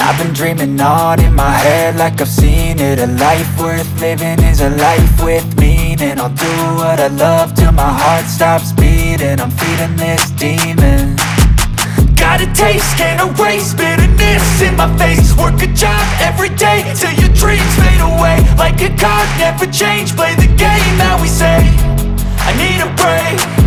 I've been dreaming on in my head like I've seen it. A life worth living is a life with meaning. I'll do what I love till my heart stops beating. I'm feeding this demon. Got a taste, can't erase bitterness in my face. Work a job every day till your dreams fade away. Like a card, never change, play the game that we say. I need a break.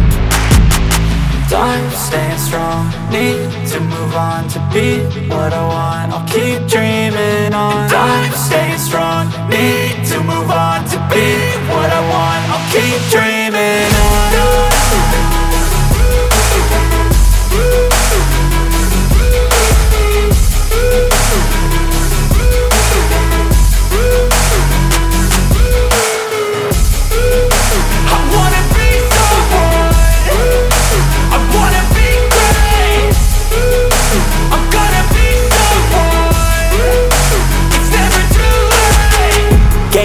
I'm staying strong, need to move on to be what I want. I'll keep dreaming on. I'm staying strong, need to move on to be what I want. I'll keep dreaming on.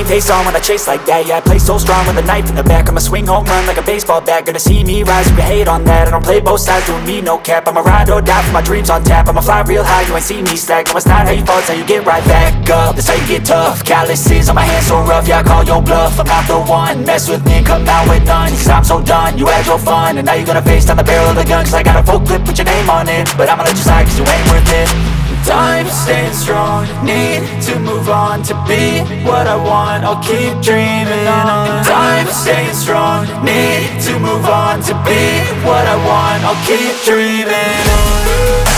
Face on when I chase like that. Yeah, I play so strong with a knife in the back. I'ma swing home run like a baseball bat. Gonna see me rise, you can hate on that. I don't play both sides, doing me no cap. I'ma ride or die for my dreams on tap. I'ma fly real high, you ain't see me slack. No, it's not how you fall, it's how you get right back up. That's how you get tough. Calluses on my hands so rough, yeah, I call your bluff. I'm not the one, mess with me and come out with none. Cause I'm so done, you had your fun. And now you're gonna face down the barrel of the gun. Cause I got a full clip with your name on it. But I'ma let you slide cause you ain't worth it. I'm staying strong, need to move on to be what I want. I'll keep dreaming on. I'm staying strong, need to move on to be what I want. I'll keep dreaming on.